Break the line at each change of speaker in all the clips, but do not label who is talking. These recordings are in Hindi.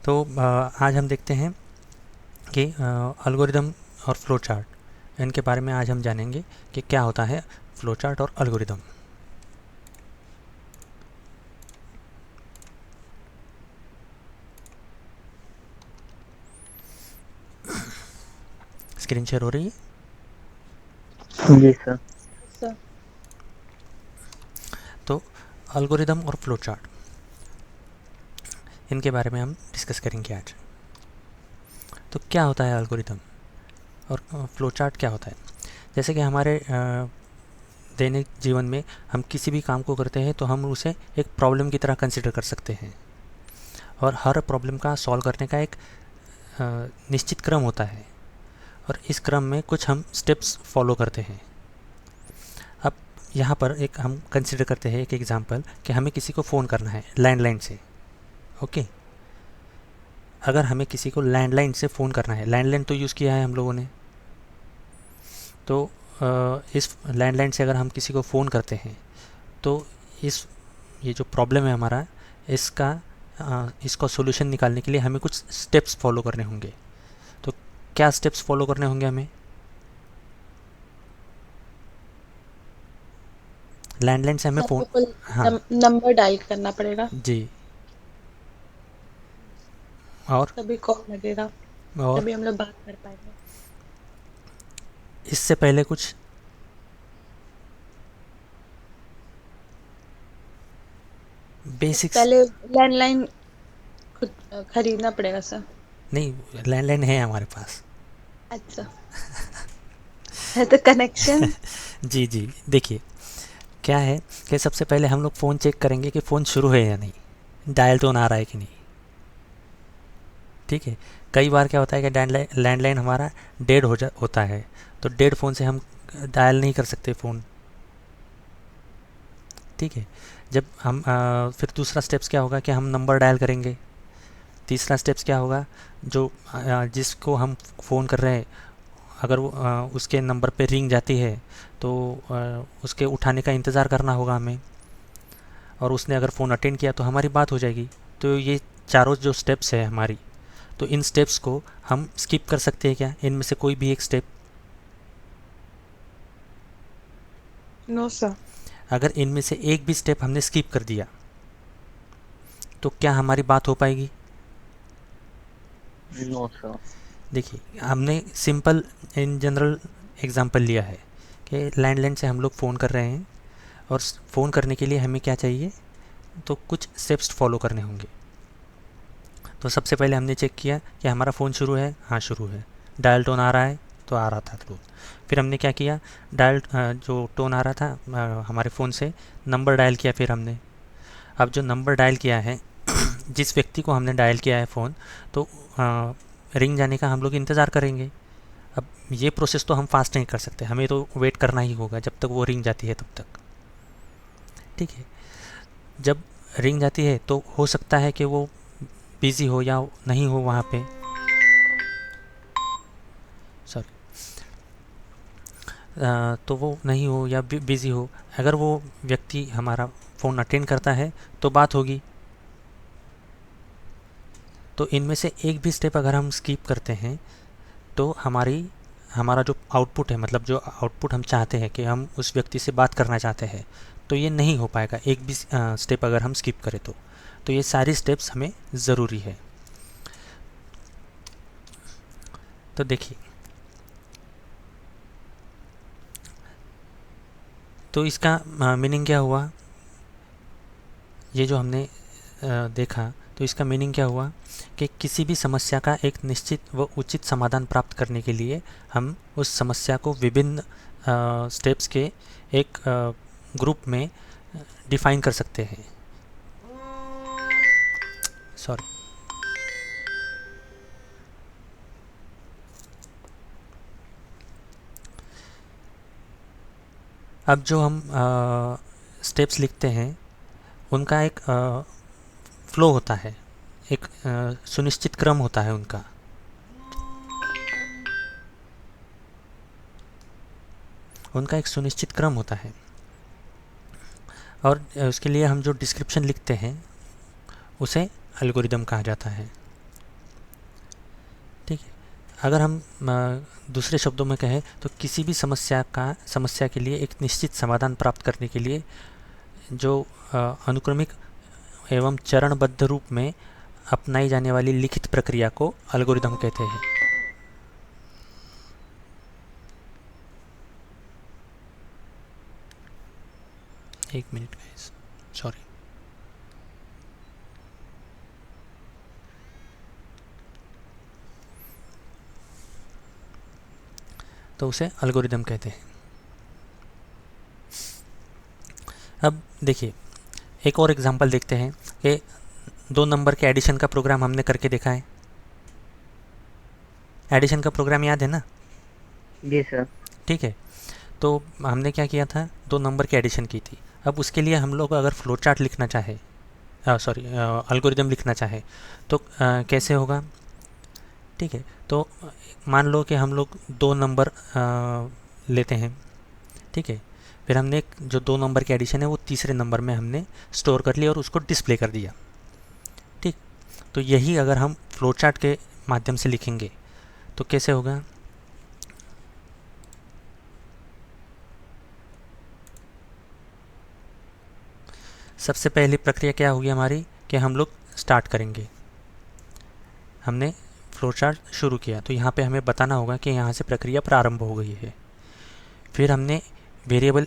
तो आज हम देखते हैं कि एल्गोरिदम और फ्लो चार्ट, इनके बारे में आज हम जानेंगे कि क्या होता है फ्लो चार्ट और एल्गोरिदम। स्क्रीन शेयर हो रही है?
जी सर।
सर।
तो एल्गोरिदम और फ्लो चार्ट, इनके बारे में हम डिस्कस करेंगे आज। तो क्या होता है एल्गोरिदम और फ्लो चार्ट क्या होता है? जैसे कि हमारे दैनिक जीवन में हम किसी भी काम को करते हैं तो हम उसे एक प्रॉब्लम की तरह कंसिडर कर सकते हैं, और हर प्रॉब्लम का सॉल्व करने का एक निश्चित क्रम होता है, और इस क्रम में कुछ हम स्टेप्स फॉलो करते हैं। अब यहाँ पर एक हम कंसिडर करते हैं एक एग्जांपल कि हमें किसी को फ़ोन करना है लैंडलाइन से। ओके, अगर हमें किसी को लैंडलाइन से फ़ोन करना है, लैंडलाइन तो यूज़ किया है हम लोगों ने, तो इस लैंडलाइन से अगर हम किसी को फ़ोन करते हैं तो ये जो प्रॉब्लम है हमारा, इसका सॉल्यूशन निकालने के लिए हमें कुछ स्टेप्स फॉलो करने होंगे। तो क्या स्टेप्स फॉलो करने होंगे हमें? लैंडलाइन से हमें
सर
फ़ोन,
मेरे को
हाँ
नंबर डायल करना पड़ेगा,
जी, और
तभी कॉल लगेगा,
और
तभी हम लोग बात कर पाएंगे।
इससे पहले कुछ
इससे
बेसिक्स?
पहले लैंडलाइन खुद खरीदना पड़ेगा सर।
नहीं, लैंडलाइन है हमारे पास।
अच्छा, है तो कनेक्शन।
जी जी, देखिए क्या है कि सबसे पहले हम लोग फ़ोन चेक करेंगे कि फ़ोन शुरू है या नहीं, डायल टोन आ रहा है कि नहीं। ठीक है, कई बार क्या होता है कि लैंडलाइन हमारा डेड होता है, तो डेड फ़ोन से हम डायल नहीं कर सकते फ़ोन। ठीक है, जब हम फिर दूसरा स्टेप्स क्या होगा कि हम नंबर डायल करेंगे। तीसरा स्टेप्स क्या होगा, जो जिसको हम फ़ोन कर रहे हैं, अगर वो उसके नंबर पे रिंग जाती है तो उसके उठाने का इंतज़ार करना होगा हमें, और उसने अगर फ़ोन अटेंड किया तो हमारी बात हो जाएगी। तो ये चारों जो स्टेप्स है हमारी, तो इन स्टेप्स को हम स्किप कर सकते हैं क्या, इनमें से कोई भी एक स्टेप?
No sir.
अगर इनमें से एक भी स्टेप हमने स्किप कर दिया तो क्या हमारी बात हो पाएगी?
No sir.
देखिए, हमने सिंपल इन जनरल एग्जांपल लिया है कि लैंडलाइन से हम लोग फ़ोन कर रहे हैं, और फ़ोन करने के लिए हमें क्या चाहिए, तो कुछ स्टेप्स फॉलो करने होंगे। तो सबसे पहले हमने चेक किया कि हमारा फ़ोन शुरू है, हाँ शुरू है। डायल टोन आ रहा है, तो आ रहा था टोन। फिर हमने क्या किया, डायल जो टोन आ रहा था हमारे फ़ोन से, नंबर डायल किया फिर हमने। अब जो नंबर डायल किया है, जिस व्यक्ति को हमने डायल किया है फ़ोन, तो रिंग जाने का हम लोग इंतज़ार करेंगे। अब ये प्रोसेस तो हम फास्ट नहीं कर सकते, हमें तो वेट करना ही होगा जब तक वो रिंग जाती है तब तक। ठीक है, जब रिंग जाती है तो हो सकता है कि वो बिज़ी हो या नहीं हो वहाँ पे, सॉरी, तो वो नहीं हो या बिज़ी हो। अगर वो व्यक्ति हमारा फ़ोन अटेंड करता है तो बात होगी। तो इनमें से एक भी स्टेप अगर हम स्किप करते हैं तो हमारा जो आउटपुट है, मतलब जो आउटपुट हम चाहते हैं कि हम उस व्यक्ति से बात करना चाहते हैं, तो ये नहीं हो पाएगा एक भी स्टेप अगर हम स्किप करें तो ये सारी स्टेप्स हमें ज़रूरी है। तो देखिए, तो इसका मीनिंग क्या हुआ, ये जो हमने देखा, तो इसका मीनिंग क्या हुआ कि किसी भी समस्या का एक निश्चित व उचित समाधान प्राप्त करने के लिए हम उस समस्या को विभिन्न स्टेप्स के एक ग्रुप में डिफाइन कर सकते हैं। सॉरी, अब जो हम स्टेप्स लिखते हैं उनका एक फ्लो होता है, एक सुनिश्चित क्रम होता है उनका एक सुनिश्चित क्रम होता है, और उसके लिए हम जो डिस्क्रिप्शन लिखते हैं उसे एल्गोरिदम कहा जाता है। अगर हम दूसरे शब्दों में कहें तो किसी भी समस्या के लिए एक निश्चित समाधान प्राप्त करने के लिए जो अनुक्रमिक एवं चरणबद्ध रूप में अपनाई जाने वाली लिखित प्रक्रिया को एल्गोरिदम कहते हैं। एक मिनट गाइस, सॉरी। तो उसे एल्गोरिदम कहते हैं। अब देखिए, एक और एग्जांपल देखते हैं कि 2 नंबर के एडिशन का प्रोग्राम हमने करके देखा है। एडिशन का प्रोग्राम याद है ना?
जी सर।
ठीक है, तो हमने क्या किया था, 2 नंबर की एडिशन की थी। अब उसके लिए हम लोग अगर फ्लो चार्ट लिखना चाहे, सॉरी एल्गोरिदम लिखना चाहे तो कैसे होगा? ठीक है, तो मान लो कि हम लोग 2 नंबर लेते हैं। ठीक है, फिर हमने जो 2 नंबर की एडिशन है वो तीसरे नंबर में हमने स्टोर कर लिया और उसको डिस्प्ले कर दिया। ठीक, तो यही अगर हम फ्लो चार्ट के माध्यम से लिखेंगे तो कैसे होगा? सबसे पहली प्रक्रिया क्या होगी हमारी कि हम लोग स्टार्ट करेंगे। हमने फ्लो चार्ट शुरू किया तो यहाँ पे हमें बताना होगा कि यहाँ से प्रक्रिया प्रारंभ हो गई है। फिर हमने वेरिएबल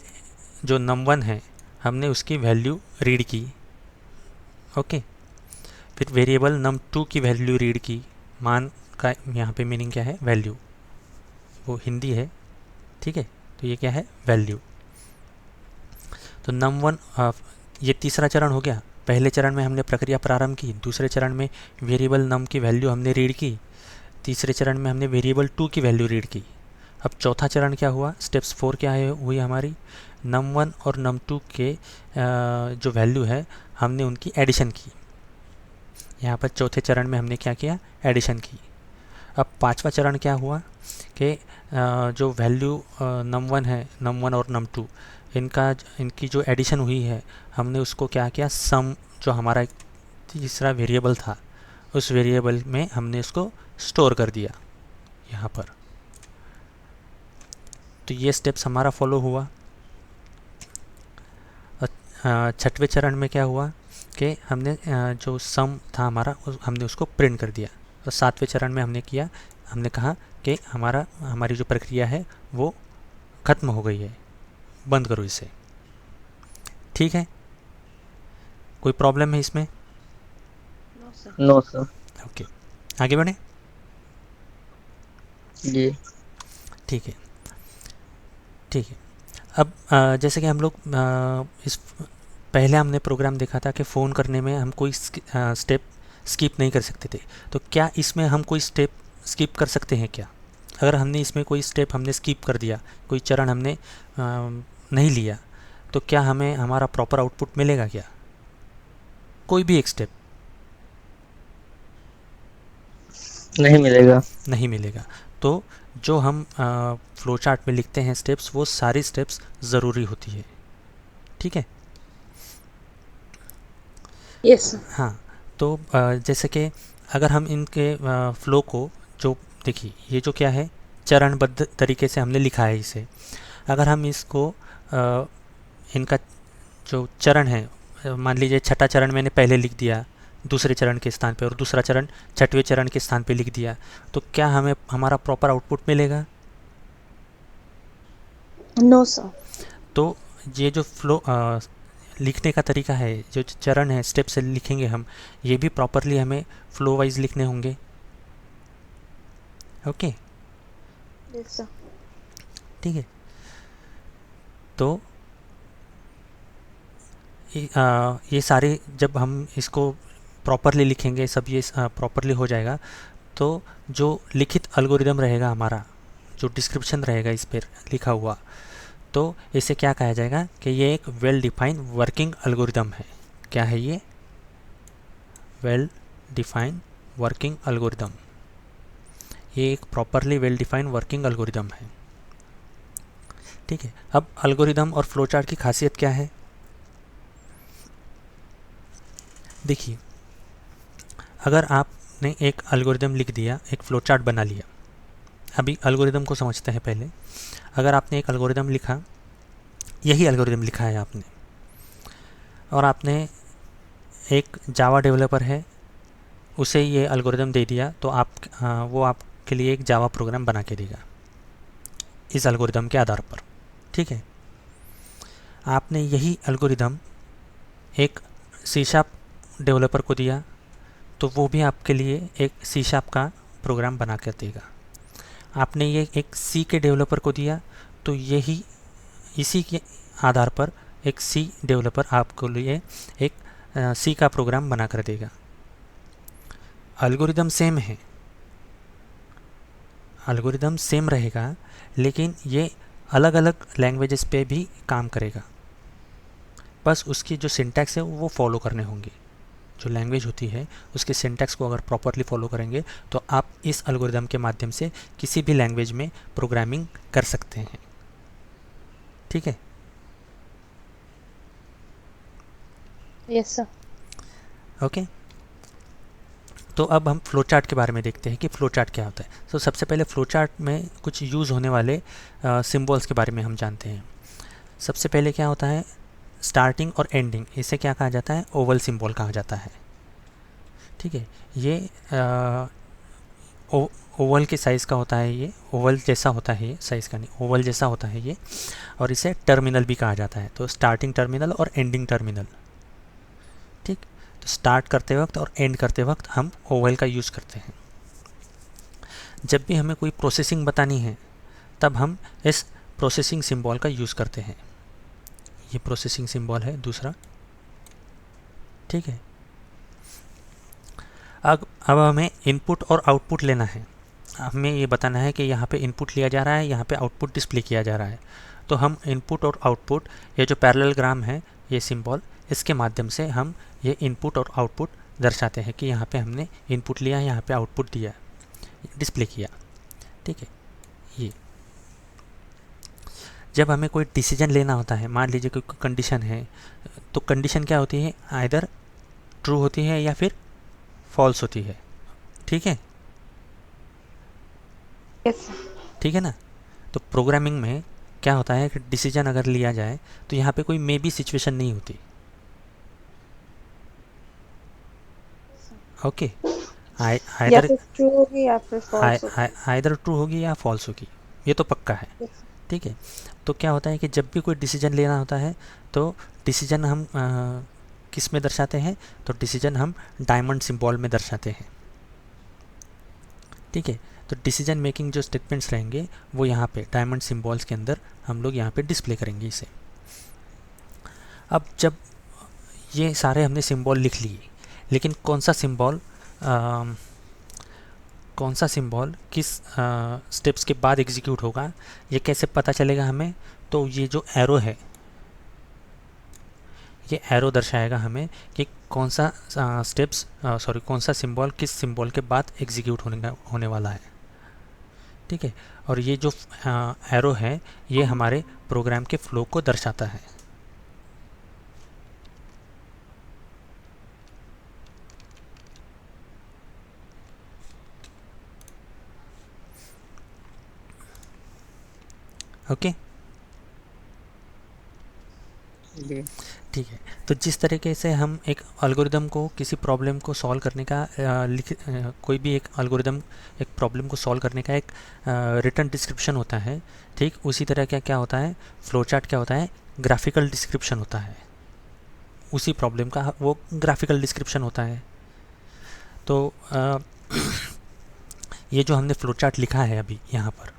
जो num1 है हमने उसकी वैल्यू रीड की। ओके, फिर वेरिएबल num2 की वैल्यू रीड की। मान का यहाँ पे मीनिंग क्या है? वैल्यू, वो हिंदी है। ठीक है, तो ये क्या है? वैल्यू। तो num1 ये तीसरा चरण हो गया। पहले चरण में हमने प्रक्रिया प्रारंभ की, दूसरे चरण में वेरिएबल num की वैल्यू हमने रीड की, तीसरे चरण में हमने वेरिएबल 2 की वैल्यू रीड की। अब चौथा चरण क्या हुआ? स्टेप्स 4 क्या है हुई हमारी? num1 और num2 के जो वैल्यू है हमने उनकी एडिशन की। यहाँ पर चौथे चरण में हमने क्या किया? एडिशन की। अब पांचवा चरण क्या हुआ कि जो वैल्यू num1 है, num1 और num2 इनकी जो एडिशन हुई है हमने उसको क्या किया? सम, जो हमारा एक तीसरा वेरिएबल था, उस वेरिएबल में हमने इसको स्टोर कर दिया यहाँ पर। तो ये स्टेप्स हमारा फॉलो हुआ। छठवें चरण में क्या हुआ कि हमने जो सम था हमारा हमने उसको प्रिंट कर दिया। और सातवें चरण में हमने कहा कि हमारी जो प्रक्रिया है वो ख़त्म हो गई है, बंद करो इसे। ठीक है, कोई प्रॉब्लम है इसमें?
No sir.
ओके, आगे बढ़े।
जी।
ठीक है, ठीक है। अब जैसे कि हम लोग इस पहले हमने प्रोग्राम देखा था कि फ़ोन करने में हम कोई स्टेप स्किप नहीं कर सकते थे। तो क्या इसमें हम कोई स्टेप स्किप कर सकते हैं क्या? अगर हमने इसमें कोई स्टेप हमने स्किप कर दिया, कोई चरण हमने नहीं लिया, तो क्या हमें हमारा प्रॉपर आउटपुट मिलेगा क्या? कोई भी एक स्टेप
नहीं मिलेगा।
नहीं मिलेगा। तो जो हम फ्लो चार्ट में लिखते हैं स्टेप्स, वो सारी स्टेप्स ज़रूरी होती है। ठीक है।
यस।
हाँ, तो जैसे कि अगर हम इनके फ्लो को, जो देखिए ये जो क्या है, चरणबद्ध तरीके से हमने लिखा है इसे। अगर हम इसको इनका जो चरण है, मान लीजिए छठा चरण मैंने पहले लिख दिया दूसरे चरण के स्थान पे और दूसरा चरण छठवें चरण के स्थान पे लिख दिया, तो क्या हमें हमारा प्रॉपर आउटपुट मिलेगा?
No sir.
तो ये जो फ्लो लिखने का तरीका है, जो चरण है, स्टेप से लिखेंगे हम, ये भी प्रॉपरली हमें फ्लो वाइज लिखने होंगे। Okay,
yes sir.
ठीक है। तो ये सारे जब हम इसको प्रॉपरली लिखेंगे, सब ये प्रॉपरली हो जाएगा, तो जो लिखित एल्गोरिदम रहेगा हमारा, जो डिस्क्रिप्शन रहेगा इस पर लिखा हुआ, तो इसे क्या कहा जाएगा कि ये एक वेल डिफाइंड वर्किंग एल्गोरिदम है। क्या है ये? Well defined working algorithm. ये एक properly well defined working algorithm है। ठीक है। अब एल्गोरिदम और फ्लो चार्ट की खासियत क्या है? देखिए, अगर आपने एक एल्गोरिदम लिख दिया, एक फ्लो चार्ट बना लिया, अभी एल्गोरिदम को समझते हैं पहले। अगर आपने एक एल्गोरिदम लिखा, यही एल्गोरिदम लिखा है आपने, और आपने एक जावा डेवलपर है उसे ये एल्गोरिदम दे दिया, तो वो आपके लिए एक जावा प्रोग्राम बना के देगा इस एल्गोरिदम के आधार पर। ठीक है, आपने यही एल्गोरिदम एक सी शार्प डेवलपर को दिया, तो वो भी आपके लिए एक सी शार्प का प्रोग्राम बना कर देगा। आपने ये एक सी के डेवलपर को दिया, तो यही इसी के आधार पर एक सी डेवलपर आपको लिए एक सी का प्रोग्राम बना कर देगा। एल्गोरिदम सेम है, एल्गोरिदम सेम रहेगा, लेकिन ये अलग अलग लैंग्वेजेस पे भी काम करेगा। बस उसकी जो सिंटैक्स है वो फॉलो करने होंगे। जो लैंग्वेज होती है उसके सिंटैक्स को अगर प्रॉपरली फॉलो करेंगे तो आप इस एल्गोरिदम के माध्यम से किसी भी लैंग्वेज में प्रोग्रामिंग कर सकते हैं। ठीक है,
यस सर।
ओके। तो अब हम फ्लो चार्ट के बारे में देखते हैं कि फ्लो चार्ट क्या होता है। तो सबसे पहले फ्लो चार्ट में कुछ यूज़ होने वाले सिंबल्स के बारे में हम जानते हैं। सबसे पहले क्या होता है, स्टार्टिंग और एंडिंग, इसे क्या कहा जाता है, ओवल सिंबल कहा जाता है। ठीक है, ये ओवल के साइज़ का होता है, ये ओवल जैसा होता है, ये साइज़ का नहीं, ओवल जैसा होता है ये, और इसे टर्मिनल भी कहा जाता है। तो स्टार्टिंग टर्मिनल और एंडिंग टर्मिनल। ठीक, तो स्टार्ट करते वक्त और एंड करते वक्त हम ओवल का यूज़ करते हैं। जब भी हमें कोई प्रोसेसिंग बतानी है तब हम इस प्रोसेसिंग सिंबल का यूज़ करते हैं। ये प्रोसेसिंग सिंबल है दूसरा। ठीक है, अब हमें इनपुट और आउटपुट लेना है। हमें ये बताना है कि यहाँ पे इनपुट लिया जा रहा है, यहाँ पे आउटपुट डिस्प्ले किया जा रहा है। तो हम इनपुट और आउटपुट, ये जो पैरेललोग्राम है ये सिंबल, इसके माध्यम से हम ये इनपुट और आउटपुट दर्शाते हैं कि यहाँ पे हमने इनपुट लिया, यहाँ पे आउटपुट दिया, डिस्प्ले किया। ठीक है, ये जब हमें कोई डिसीजन लेना होता है, मान लीजिए कोई कंडीशन है, तो कंडीशन क्या होती है, आइदर ट्रू होती है या फिर फॉल्स होती है। ठीक है,
यस
ठीक है ना। तो प्रोग्रामिंग में क्या होता है कि डिसीजन अगर लिया जाए तो यहाँ पे कोई मे बी सिचुएशन नहीं होती। ओके,
या
आइदर
फिर ट्रू होगी या फिर फॉल्स होगी।
आइदर ट्रू होगी या फॉल्स होगी, ये तो पक्का है।
Yes.
ठीक है, तो क्या होता है कि जब भी कोई डिसीजन लेना होता है तो डिसीजन हम किस में दर्शाते हैं, तो डिसीजन हम डायमंड सिंबल में दर्शाते हैं। ठीक है, तो डिसीजन मेकिंग जो स्टेटमेंट्स रहेंगे वो यहाँ पे डायमंड सिंबल्स के अंदर हम लोग यहाँ पे डिस्प्ले करेंगे इसे। अब जब ये सारे हमने सिंबल लिख लिए, लेकिन कौन सा सिंबल किस स्टेप्स के बाद एग्जीक्यूट होगा, ये कैसे पता चलेगा हमें। तो ये जो एरो है, ये एरो दर्शाएगा हमें कि कौन सा कौन सा सिंबल किस सिंबल के बाद एग्जीक्यूट होने वाला है। ठीक है, और ये जो एरो है ये हमारे प्रोग्राम के फ्लो को दर्शाता है। ओके,
जी।
ठीक है। तो जिस तरीके से हम एक एल्गोरिदम को किसी प्रॉब्लम को सॉल्व करने का कोई भी एक एल्गोरिदम एक प्रॉब्लम को सॉल्व करने का एक रिटन डिस्क्रिप्शन होता है, ठीक उसी तरह क्या होता है, फ्लो चार्ट क्या होता है, ग्राफिकल डिस्क्रिप्शन होता है। उसी प्रॉब्लम का वो ग्राफिकल डिस्क्रिप्शन होता है। तो ये जो हमने फ्लो चार्ट लिखा है अभी यहाँ पर,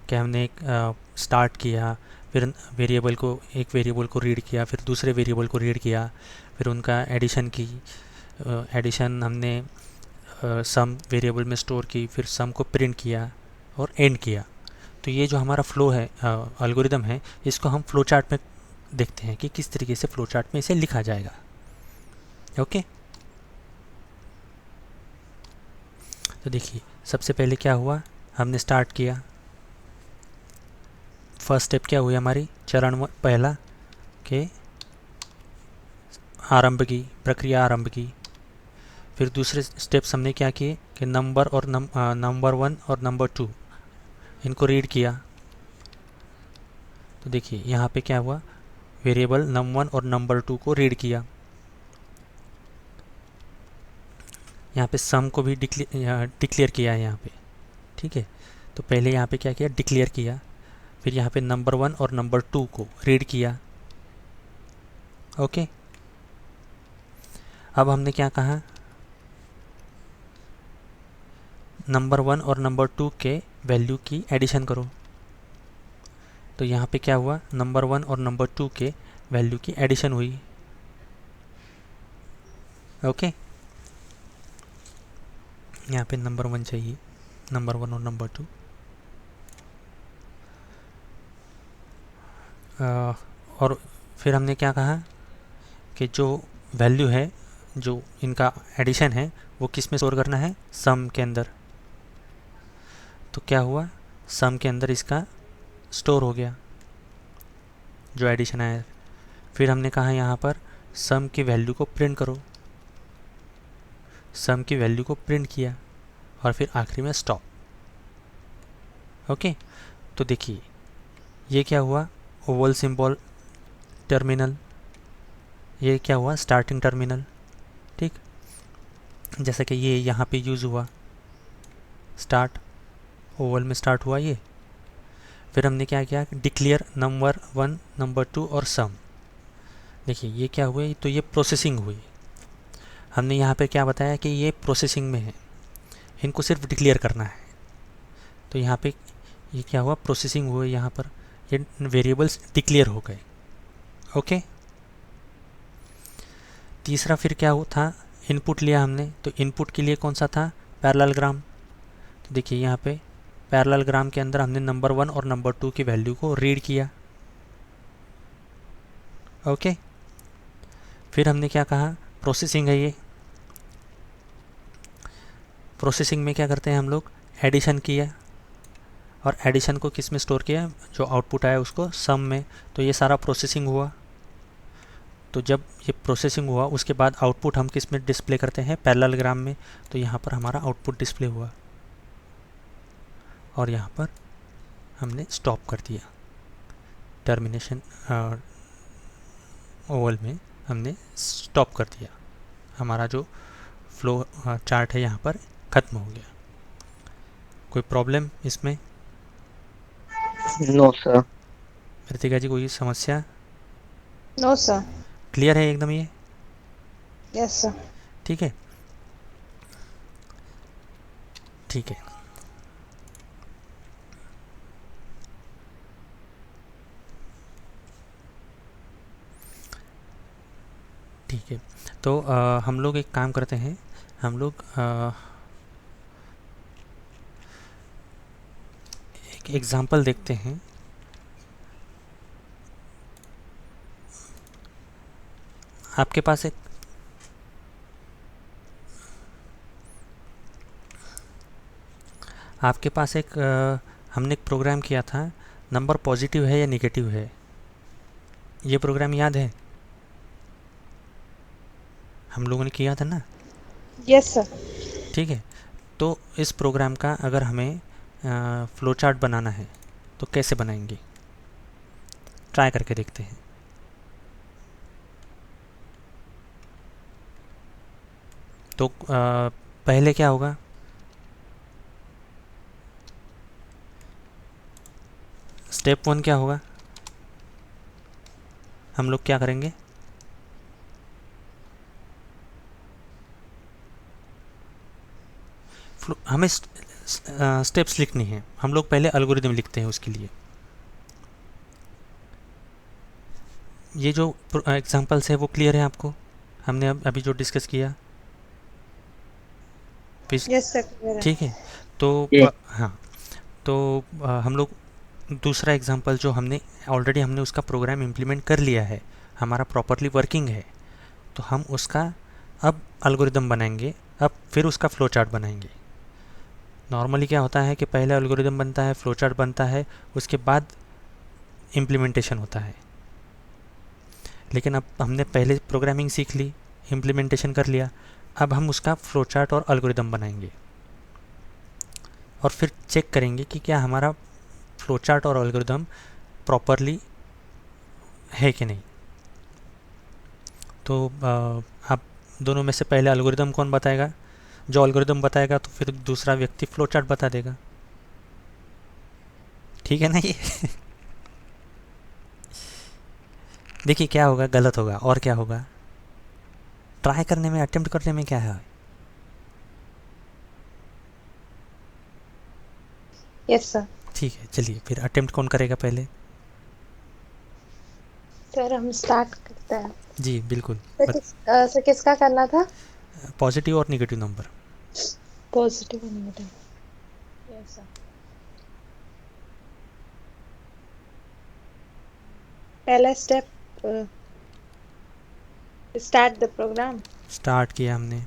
कि हमने एक स्टार्ट किया, फिर एक वेरिएबल को रीड किया, फिर दूसरे वेरिएबल को रीड किया, फिर उनका एडिशन की, एडिशन हमने सम वेरिएबल में स्टोर की, फिर सम को प्रिंट किया और एंड किया। तो ये जो हमारा फ्लो है, एल्गोरिदम है, इसको हम फ्लो चार्ट में देखते हैं कि किस तरीके से फ्लो चार्ट में इसे लिखा जाएगा। ओके, तो देखिए सबसे पहले क्या हुआ, हमने स्टार्ट किया, फर्स्ट स्टेप क्या हुई हमारी, चरण पहला के आरंभ की प्रक्रिया आरंभ की। फिर दूसरे स्टेप्स हमने क्या किए कि नंबर 1 और नंबर 2 इनको रीड किया, तो देखिए यहाँ पे क्या हुआ, वेरिएबल num1 और num2 को रीड किया। यहाँ पे सम को भी डिक्लेयर किया है यहाँ पे, ठीक है। तो पहले यहाँ पे क्या किया, डिक्लेयर किया, फिर यहाँ पे नंबर 1 और नंबर 2 को रीड किया। ओके, अब हमने क्या कहा, नंबर 1 और नंबर 2 के वैल्यू की एडिशन करो। तो यहाँ पे क्या हुआ, नंबर 1 और नंबर 2 के वैल्यू की एडिशन हुई। ओके, यहाँ पे नंबर 1 चाहिए, नंबर 1 और नंबर 2। और फिर हमने क्या कहा कि जो वैल्यू है, जो इनका एडिशन है, वो किस में स्टोर करना है, सम के अंदर। तो क्या हुआ, सम के अंदर इसका स्टोर हो गया जो एडिशन आया। फिर हमने कहा यहाँ पर सम की वैल्यू को प्रिंट करो, सम की वैल्यू को प्रिंट किया, और फिर आखिरी में स्टॉप। ओके, तो देखिए ये क्या हुआ, ओवल सिंबल टर्मिनल, ये क्या हुआ, स्टार्टिंग टर्मिनल, ठीक। जैसे कि ये यहाँ पे यूज़ हुआ, स्टार्ट, ओवल में स्टार्ट हुआ ये। फिर हमने क्या किया, डिक्लेयर नंबर 1, नंबर 2 और सम। देखिए ये क्या हुआ, तो ये प्रोसेसिंग हुई। हमने यहाँ पे क्या बताया कि ये प्रोसेसिंग में है, इनको सिर्फ डिक्लेयर करना है। तो यहाँ पे ये क्या हुआ, प्रोसेसिंग हुई, यहाँ पर ये वेरिएबल्स डिक्लेयर हो गए। ओके, तीसरा फिर क्या था, इनपुट लिया हमने। तो इनपुट के लिए कौन सा था, पैरेललोग्राम। तो देखिए यहाँ पे पैरेललोग्राम के अंदर हमने नंबर 1 और नंबर 2 की वैल्यू को रीड किया। ओके, फिर हमने क्या कहा, प्रोसेसिंग है ये। प्रोसेसिंग में क्या करते हैं हम लोग, एडिशन किया, और एडिशन को किस में स्टोर किया, जो आउटपुट आया उसको सम में। तो ये सारा प्रोसेसिंग हुआ। तो जब ये प्रोसेसिंग हुआ उसके बाद आउटपुट हम किस में डिस्प्ले करते हैं, पैरेललोग्राम में। तो यहाँ पर हमारा आउटपुट डिस्प्ले हुआ, और यहाँ पर हमने स्टॉप कर दिया, टर्मिनेशन ओवल में हमने स्टॉप कर दिया। हमारा जो फ्लो चार्ट है यहाँ पर ख़त्म हो गया। कोई प्रॉब्लम इसमें,
नो सर।
रितिका जी कोई समस्या,
नो सर।
क्लियर है एकदम ये,
यस सर।
ठीक है, ठीक है। ठीक है, तो हम लोग एक काम करते हैं, हम लोग एक एग्जांपल देखते हैं। आपके पास एक हमने एक प्रोग्राम किया था, नंबर पॉजिटिव है या नेगेटिव है, ये प्रोग्राम याद है, हम लोगों ने किया था ना।
Yes sir.
ठीक है, तो इस प्रोग्राम का अगर हमें फ्लो चार्ट बनाना है तो कैसे बनाएंगे, ट्राई करके देखते हैं। तो पहले क्या होगा, स्टेप 1 क्या होगा, हम लोग क्या करेंगे, हमें स्टेप्स लिखनी है। हम लोग पहले एल्गोरिदम लिखते हैं उसके लिए। ये जो एग्जांपल्स है वो क्लियर है आपको, हमने अभी जो डिस्कस किया।
Yes sir.
ठीक है, तो हाँ, तो हम लोग दूसरा एग्जांपल जो ऑलरेडी हमने उसका प्रोग्राम इम्प्लीमेंट कर लिया है, हमारा प्रॉपरली वर्किंग है, तो हम उसका अब एल्गोरिदम बनाएंगे, अब फिर उसका फ्लो चार्ट बनाएंगे। नॉर्मली क्या होता है कि पहले एल्गोरिदम बनता है, फ्लो चार्ट बनता है, उसके बाद इम्प्लीमेंटेशन होता है। लेकिन अब हमने पहले प्रोग्रामिंग सीख ली, इम्प्लीमेंटेशन कर लिया, अब हम उसका फ्लो चार्ट और एल्गोरिदम बनाएंगे, और फिर चेक करेंगे कि क्या हमारा फ्लो चार्ट और एल्गोरिदम प्रॉपरली है कि नहीं। तो आप दोनों में से पहले एल्गोरिदम कौन बताएगा? जो एल्गोरिदम बताएगा तो फिर दूसरा व्यक्ति फ्लो चार्ट बता देगा, ठीक है ना ये? देखिए क्या होगा, गलत होगा और क्या होगा, ट्राई करने में, अटेम्प्ट करने में क्या है?
Yes sir.
ठीक है, चलिए फिर अटेम्प्ट कौन करेगा पहले?
सर हम स्टार्ट करते हैं।
जी बिल्कुल।
सर किसका करना था?
पॉजिटिव और निगेटिव नंबर।
पॉजिटिव और नेगेटिव। Yes sir. पहला step, start the program.
Start किया हमने।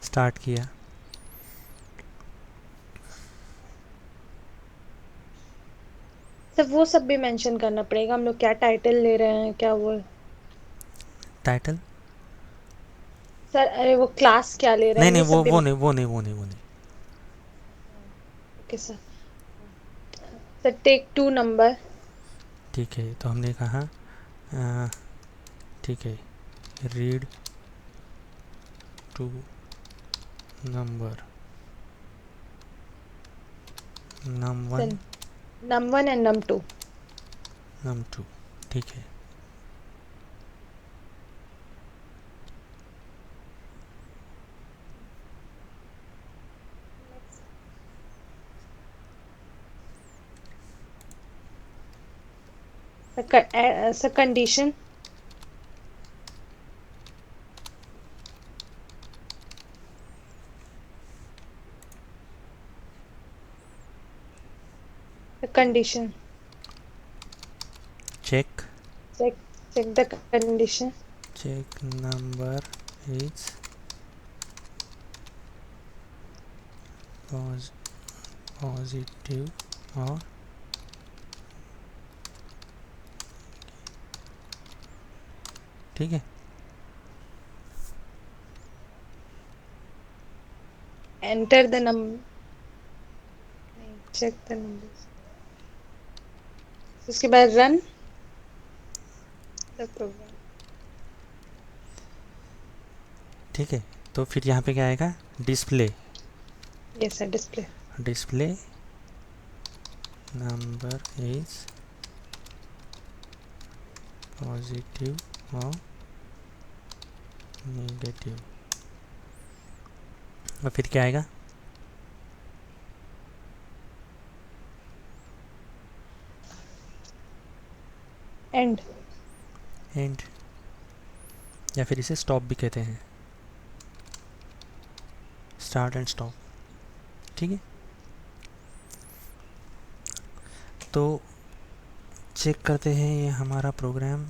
स्टार्ट किया।
सर वो सब भी मेंशन करना पड़ेगा, हम लोग क्या टाइटल ले रहे हैं, क्या वो।
टाइटल?
सर अरे वो क्लास क्या ले रहे
नहीं
हैं,
नहीं,
ये सब भी।
वो नहीं।
Okay sir. Sir take 2 number.
ठीक है, तो हमने कहा ठीक है, read two number, num
sir
one,
num 1 and num 2।
Num two, ठीक है।
Sir condition. Condition.
Check,
check check the condition.
Check number is positive और ठीक है।
एंटर द नंबर, नहीं चेक द नंबर। उसके बाद रन द प्रोग्राम।
ठीक है, तो फिर यहाँ पे क्या आएगा? Display,
yes sir display.
Display number is positive और नेगेटिव, और फिर क्या आएगा?
एंड।
एंड, या फिर इसे स्टॉप भी कहते हैं, स्टार्ट एंड स्टॉप, ठीक है। तो चेक करते हैं ये हमारा प्रोग्राम।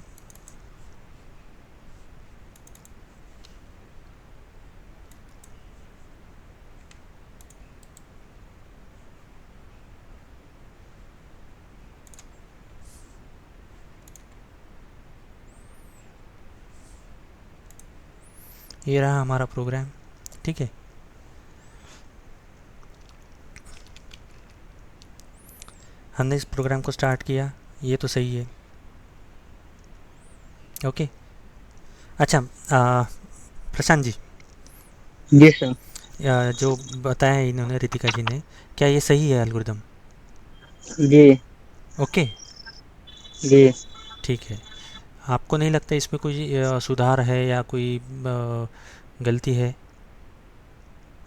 ये रहा हमारा प्रोग्राम, ठीक है। हमने इस प्रोग्राम को स्टार्ट किया, ये तो सही है, ओके। अच्छा प्रशांत जी,
जी सर।
जो बताया इन्होंने, रितिका जी ने, क्या ये सही है एल्गोरिदम?
जी।
ओके,
जी।
ठीक है। आपको नहीं लगता इसमें कोई सुधार है या कोई गलती है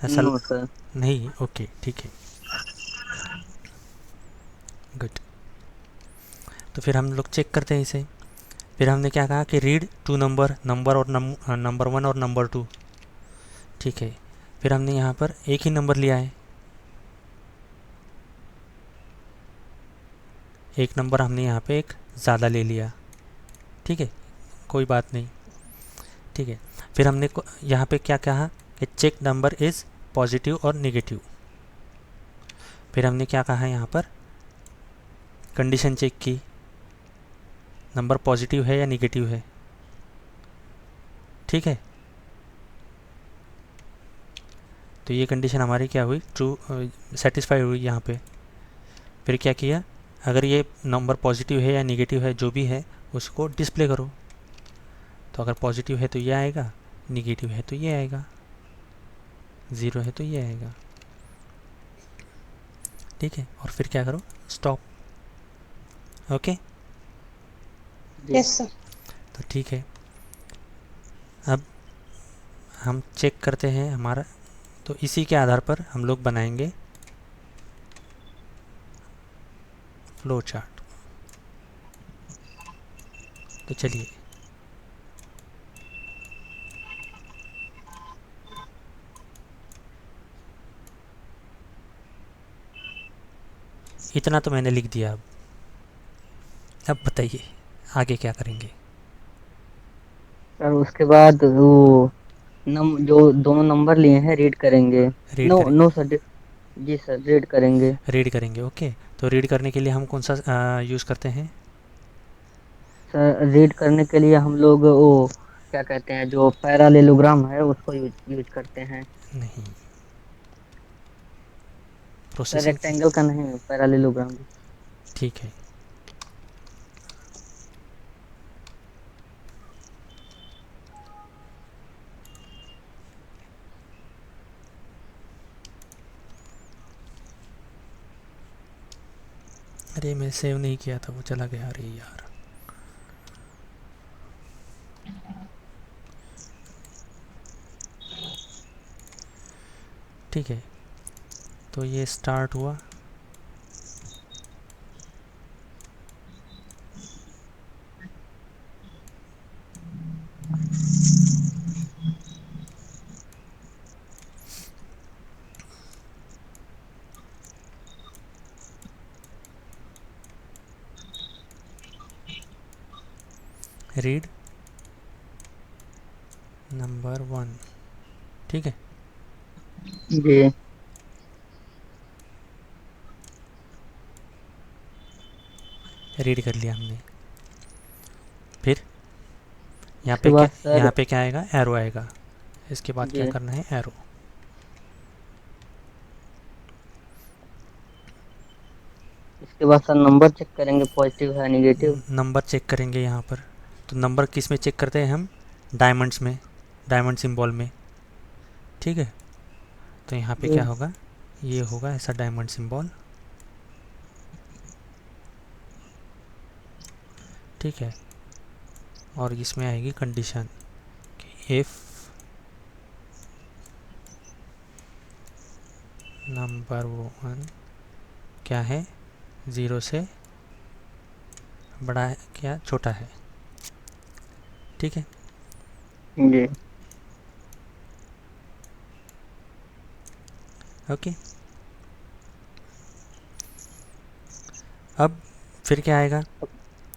ऐसा?
No sir.
नहीं, ओके ठीक है, गुड। तो फिर हम लोग चेक करते हैं इसे। फिर हमने क्या कहा कि रीड टू नंबर, नंबर और नंबर वन और नंबर टू, ठीक है। फिर हमने यहाँ पर एक ही नंबर लिया है, एक नंबर हमने यहाँ पे एक ज़्यादा ले लिया, ठीक है, कोई बात नहीं, ठीक है। फिर हमने यहाँ पे क्या कहा कि चेक नंबर इज़ पॉजिटिव और नेगेटिव। फिर हमने क्या कहा यहाँ पर, कंडीशन चेक की, नंबर पॉजिटिव है या नेगेटिव है, ठीक है। तो ये कंडीशन हमारी क्या हुई, ट्रू सेटिस्फाई हुई यहाँ पे। फिर क्या किया, अगर ये नंबर पॉजिटिव है या निगेटिव है जो भी है उसको डिस्प्ले करो। तो अगर पॉजिटिव है तो ये आएगा, निगेटिव है तो ये आएगा, 0 है तो ये आएगा। ठीक है, और फिर क्या करो, स्टॉप। ओके,
जी
यस सर।
तो ठीक है। अब हम चेक करते हैं हमारा, तो इसी के आधार पर हम लोग बनाएंगे फ्लो चार्ट। तो चलिए, इतना तो मैंने लिख दिया। अब बताइए आगे क्या करेंगे।
सर, उसके बाद वो जो दोनों नंबर लिए हैं रीड करेंगे।
रीड
नो
करें,
नो सर, जी सर, रीड करेंगे।
रीड करेंगे। ओके, तो रीड करने के लिए हम कौन सा यूज़ करते हैं।
सर, रीड करने के लिए हम लोग वो क्या कहते हैं, जो पैरालेलोग्राम है उसको यूज करते हैं।
नहीं,
सर,
प्रोसेसिंग।
रेक्टेंगल का नहीं, पैरालेलोग्राम।
ठीक है, अरे मैं सेव नहीं किया था, वो चला गया, अरे यार। ठीक है, तो ये स्टार्ट हुआ। Read number 1। ठीक है,
जी
रीड कर लिया हमने। फिर
उसके बाद सर,
यहाँ पे क्या आएगा, एरो आएगा। इसके बाद क्या
जी
करना है, एरो।
इसके बाद सर नंबर चेक करेंगे, पॉजिटिव है निगेटिव।
नंबर चेक करेंगे यहाँ पर। तो नंबर किस में चेक करते हैं हम, डायमंड्स में, डायमंड सिंबल में। ठीक है, तो यहाँ पे
जी
क्या होगा, ये होगा ऐसा डायमंड सिंबल। ठीक है, और इसमें आएगी कंडीशन कि इफ़ नंबर 1 क्या है, 0 से बड़ा है क्या, छोटा है। ठीक है,
जी
ओके। अब फिर क्या आएगा,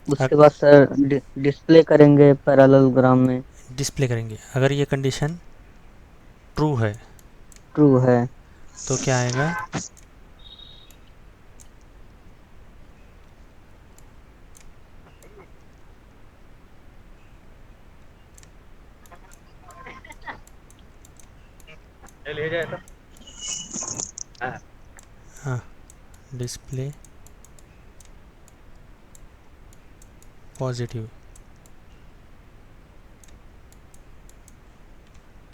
उसके बाद सर डिस्प्ले करेंगे पैरेललोग्राम में।
डिस्प्ले करेंगे। अगर ये कंडीशन ट्रू है
ट्रू है।
तो क्या आएगा,
ले जाए तो।
हाँ, डिस्प्ले पॉजिटिव।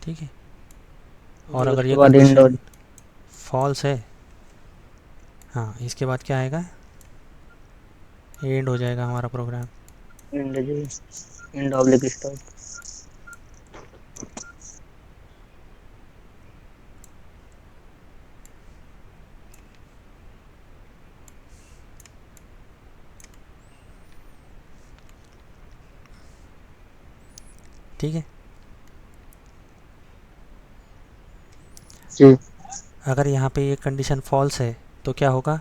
ठीक है, और
जी
अगर
उसके
ये
बाद एंड।
कंडीशन फॉल्स है, हाँ, इसके बाद क्या आएगा, एंड हो जाएगा हमारा प्रोग्राम।
एंड जी, एंड ऑब्लिक स्टॉप।
ठीक है,
जी
अगर यहाँ पे ये कंडीशन फॉल्स है तो क्या होगा,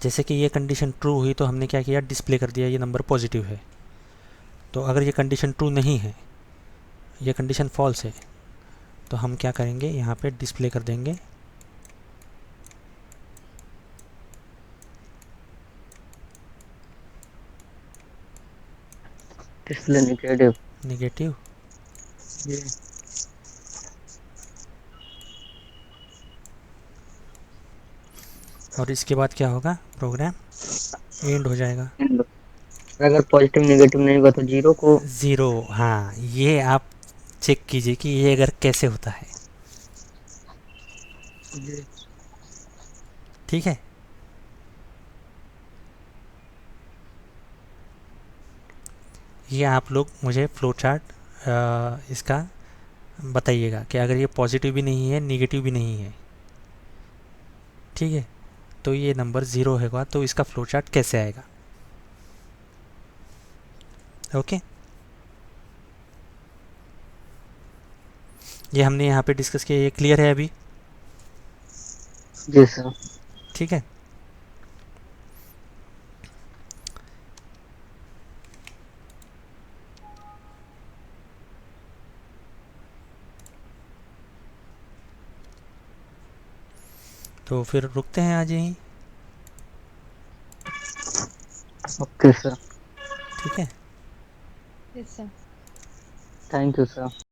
जैसे कि ये कंडीशन ट्रू हुई तो हमने क्या किया, डिस्प्ले कर दिया ये नंबर पॉजिटिव है। तो अगर ये कंडीशन ट्रू नहीं है, ये कंडीशन फॉल्स है, तो हम क्या करेंगे, यहाँ पे डिस्प्ले कर देंगे
किस लिए नेगेटिव?
नेगेटिव।
जी।
और इसके बाद क्या होगा, प्रोग्राम एंड हो जाएगा।
अगर पॉजिटिव नेगेटिव नहीं होगा तो जीरो को।
ज़ीरो, हाँ ये आप चेक कीजिए कि ये अगर कैसे होता है।
जी।
ठीक है, ये आप लोग मुझे फ्लो चार्ट इसका बताइएगा कि अगर ये पॉजिटिव भी नहीं है नेगेटिव भी नहीं है, ठीक है, तो ये नंबर ज़ीरो होगा तो इसका फ्लो चार्ट कैसे आएगा। ओके, ये हमने यहाँ पे डिस्कस किया, ये क्लियर है अभी।
जी सर।
ठीक है, तो फिर रुकते हैं आज यहीं।
Okay sir.
ठीक है।
Yes sir.
Thank you sir.